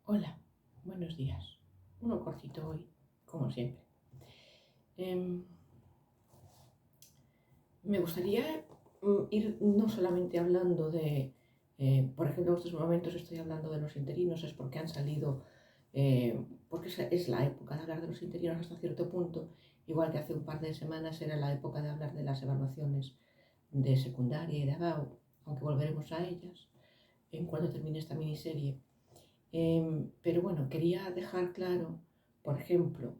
Hola, buenos días. Uno cortito hoy, como siempre. Em, Me gustaría ir no solamente hablando por ejemplo, en estos momentos estoy hablando de los interinos, es porque han salido, porque es la época de hablar de los interinos hasta cierto punto, igual que hace un par de semanas era la época de hablar de las evaluaciones de secundaria y de ABAU, aunque volveremos a ellas en cuanto termine esta miniserie. Pero bueno, quería dejar claro, por ejemplo,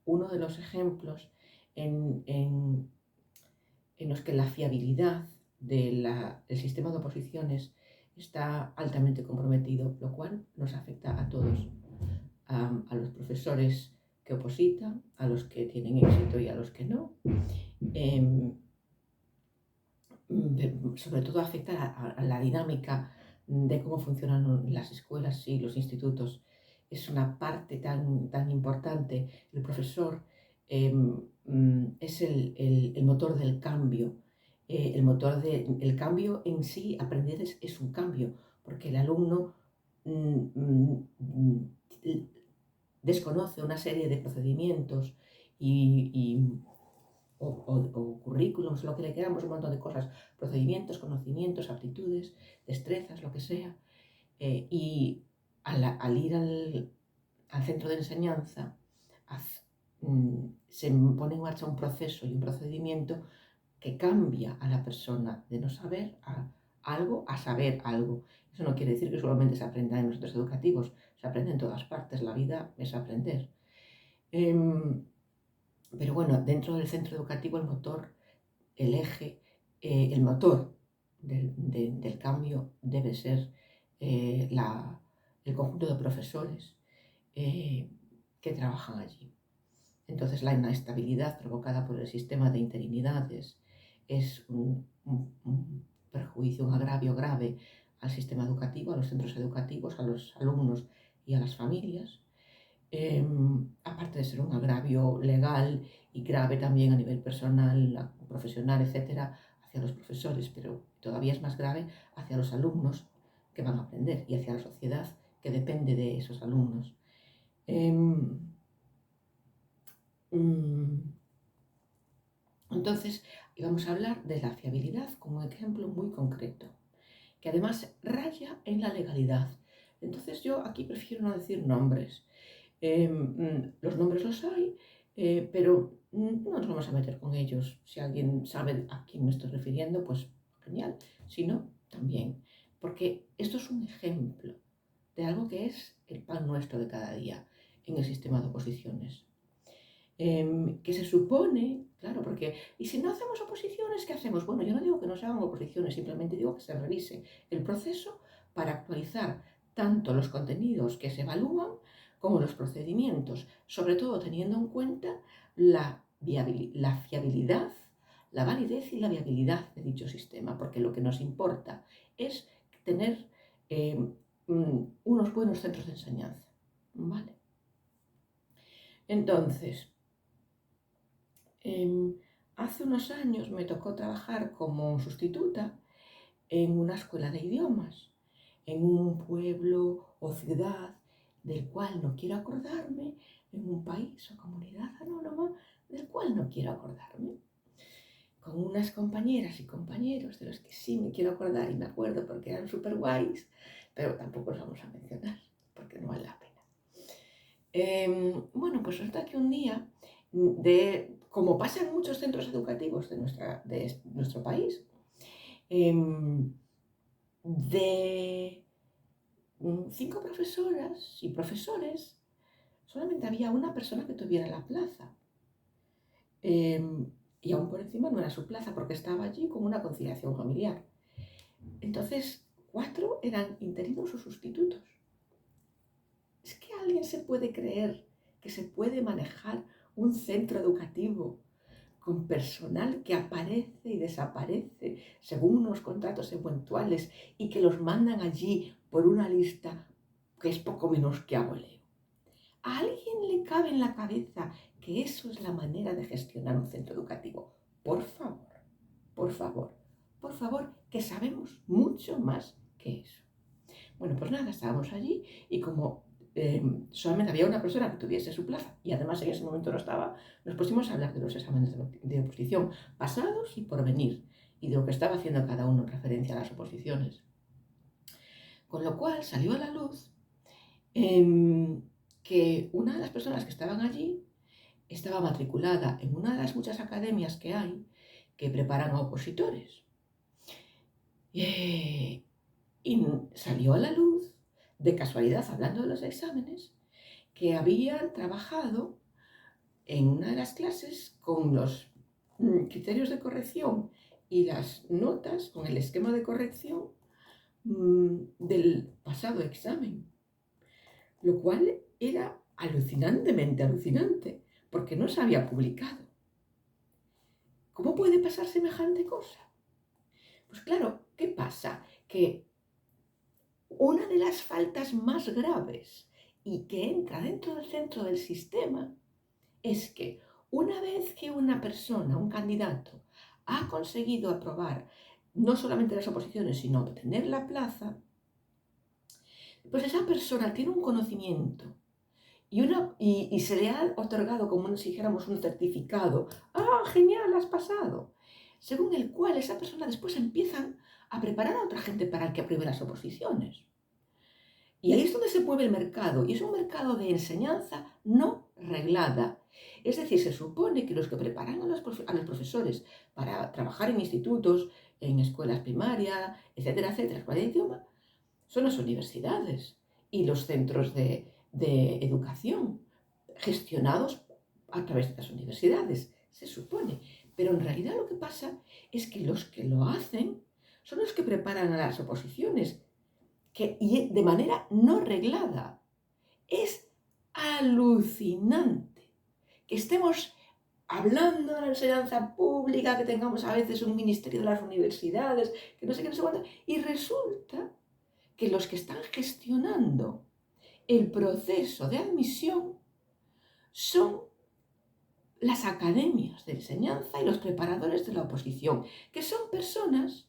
uno de los ejemplos en los que la fiabilidad del sistema de oposiciones está altamente comprometido, lo cual nos afecta a todos, a los profesores que opositan, a los que tienen éxito y a los que no. Em, Sobre todo afecta a la dinámica de cómo funcionan las escuelas y los institutos. Es una parte tan importante. El profesor es el motor del cambio. El cambio en sí, aprender es un cambio, porque el alumno mm, mm, mm, desconoce una serie de procedimientos y o currículums, lo que le queramos, un montón de cosas, procedimientos, conocimientos, aptitudes, destrezas, lo que sea. Y al ir al centro de enseñanza, se pone en marcha un proceso y un procedimiento que cambia a la persona de no saber algo a saber algo. Eso no quiere decir que solamente se aprenda en los centros educativos, se aprende en todas partes, la vida es aprender. Pero bueno, dentro del centro educativo el motor, el motor del cambio debe ser eh, la- el conjunto de profesores que trabajan allí. Entonces la inestabilidad provocada por el sistema de interinidades es un perjuicio, un agravio grave al sistema educativo, a los centros educativos, a los alumnos y a las familias. Aparte de ser un agravio legal y grave también a nivel personal, profesional, etcétera, hacia los profesores, pero todavía es más grave hacia los alumnos que van a aprender y hacia la sociedad que depende de esos alumnos. Em, mm, entonces, íbamos a hablar de la fiabilidad como un ejemplo muy concreto, que además raya en la legalidad. Entonces yo aquí prefiero no decir nombres. Los nombres los hay, pero no nos vamos a meter con ellos. Si alguien sabe a quién me estoy refiriendo, pues genial. Si no, también. Porque esto es un ejemplo de algo que es el pan nuestro de cada día en el sistema de oposiciones. Que se supone, claro, porque, ¿y si no hacemos oposiciones, qué hacemos? Bueno, yo no digo que no se hagan oposiciones, simplemente digo que se revise el proceso para actualizar tanto los contenidos que se evalúan como los procedimientos, sobre todo teniendo en cuenta la fiabilidad, la validez y la viabilidad de dicho sistema, porque lo que nos importa es tener eh, unos buenos centros de enseñanza, ¿vale? Entonces, hace unos años me tocó trabajar como sustituta en una escuela de idiomas, en un pueblo o ciudad del cual no quiero acordarme, en un país o comunidad anónima del cual no quiero acordarme, con unas compañeras y compañeros de los que sí me quiero acordar y me acuerdo porque eran súper guays, pero tampoco los vamos a mencionar porque no vale la pena. Bueno, pues resulta que un día, como pasa en muchos centros educativos de nuestro país, em, de 5 profesoras y profesores, solamente había una persona que tuviera la plaza. Y aún por encima no era su plaza porque estaba allí con una conciliación familiar. Entonces, 4 eran interinos o sustitutos. ¿Es que alguien se puede creer que se puede manejar un centro educativo con personal que aparece y desaparece según unos contratos eventuales y que los mandan allí por una lista que es poco menos que abueleo? ¿A alguien le cabe en la cabeza que eso es la manera de gestionar un centro educativo? Por favor, por favor, por favor, que sabemos mucho más que eso. Bueno, pues nada, estábamos allí y como solamente había una persona que tuviese su plaza y además en ese momento no estaba, nos pusimos a hablar de los exámenes de oposición pasados y por venir y de lo que estaba haciendo cada uno en referencia a las oposiciones. Con lo cual salió a la luz que una de las personas que estaban allí estaba matriculada en una de las muchas academias que hay que preparan a opositores. Y salió a la luz, de casualidad, hablando de los exámenes, que habían trabajado en una de las clases con los criterios de corrección y las notas, con el esquema de corrección del pasado examen, lo cual era alucinantemente alucinante, porque no se había publicado. ¿Cómo puede pasar semejante cosa? Pues claro, ¿qué pasa? Que una de las faltas más graves y que entra dentro del centro del sistema es que una vez que una persona, un candidato, ha conseguido aprobar no solamente las oposiciones, sino obtener la plaza, pues esa persona tiene un conocimiento y se le ha otorgado, como si dijéramos, un certificado. ¡Ah, genial, has pasado! Según el cual esa persona después empieza a preparar a otra gente para que apruebe las oposiciones. Y ahí es donde se mueve el mercado, y es un mercado de enseñanza no reglada. Es decir, se supone que los que preparan a los profesores para trabajar en institutos, en escuelas primarias, etcétera, etcétera, escuela de idioma, son las universidades y los centros de educación gestionados a través de las universidades, se supone. Pero en realidad lo que pasa es que los que lo hacen son los que preparan a las oposiciones, y de manera no reglada. Es alucinante que estemos hablando de la enseñanza pública, que tengamos a veces un ministerio de las universidades, que no sé qué, no sé cuánto, y resulta que los que están gestionando el proceso de admisión son las academias de enseñanza y los preparadores de la oposición, que son personas,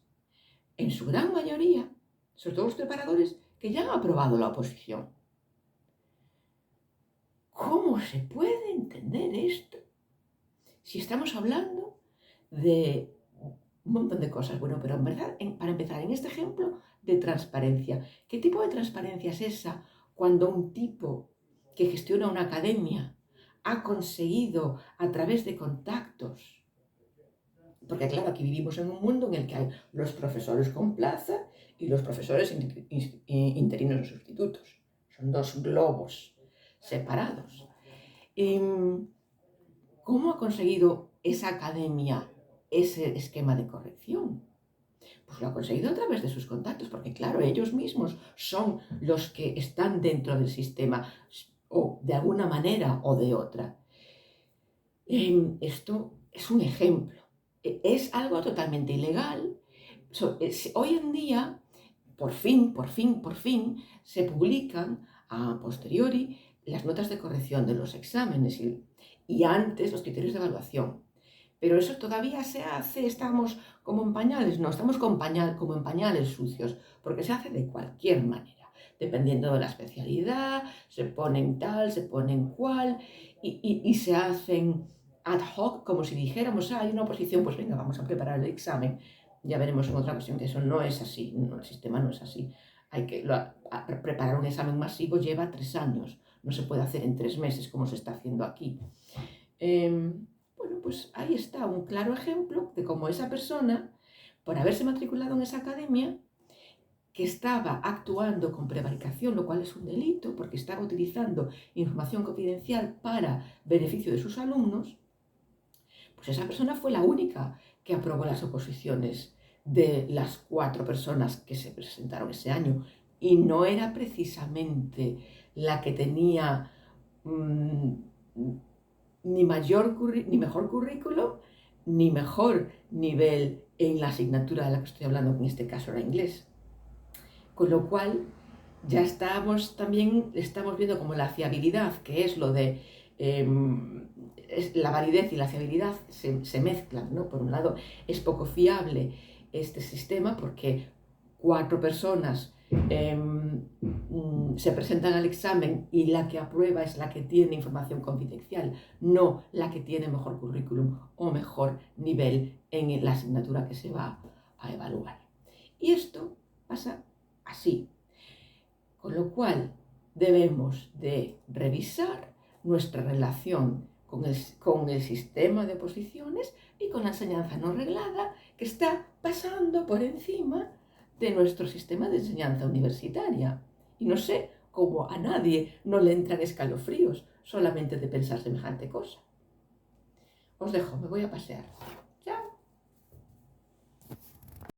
en su gran mayoría, sobre todo los preparadores, que ya han aprobado la oposición. ¿Cómo se puede entender esto? Si estamos hablando de un montón de cosas, bueno, pero en verdad, para empezar, en este ejemplo de transparencia, ¿qué tipo de transparencia es esa cuando un tipo que gestiona una academia ha conseguido a través de contactos? Porque claro, aquí vivimos en un mundo en el que hay los profesores con plaza y los profesores interinos o sustitutos. Son dos globos separados. ¿Cómo ha conseguido esa academia ese esquema de corrección? Pues lo ha conseguido a través de sus contactos, porque claro, ellos mismos son los que están dentro del sistema, o de alguna manera o de otra. Esto es un ejemplo. Es algo totalmente ilegal. Hoy en día, por fin, se publican a posteriori las notas de corrección de los exámenes y antes los criterios de evaluación. Pero eso todavía se hace, estamos como en pañales, no, estamos como en pañales sucios, porque se hace de cualquier manera, dependiendo de la especialidad, se ponen tal, se ponen cual, y se hacen ad hoc, como si dijéramos, hay una oposición, pues venga, vamos a preparar el examen. Ya veremos en otra ocasión que eso no es así, no, el sistema no es así. Preparar un examen masivo lleva 3 años, no se puede hacer en 3 meses como se está haciendo aquí. Bueno, pues ahí está un claro ejemplo de cómo esa persona, por haberse matriculado en esa academia, que estaba actuando con prevaricación, lo cual es un delito, porque estaba utilizando información confidencial para beneficio de sus alumnos, pues esa persona fue la única que aprobó las oposiciones de las 4 personas que se presentaron ese año, y no era precisamente la que tenía ni mejor currículum, ni mejor nivel en la asignatura de la que estoy hablando, que en este caso era inglés. Con lo cual, ya estamos viendo como la fiabilidad, que es lo de la validez y la fiabilidad se mezclan, ¿no? Por un lado, es poco fiable este sistema porque 4 personas se presentan al examen y la que aprueba es la que tiene información confidencial, no la que tiene mejor currículum o mejor nivel en la asignatura que se va a evaluar. Y esto pasa así, con lo cual debemos de revisar nuestra relación con el sistema de oposiciones y con la enseñanza no reglada que está pasando por encima de nuestro sistema de enseñanza universitaria. Y no sé cómo a nadie no le entran escalofríos solamente de pensar semejante cosa. Os dejo, me voy a pasear.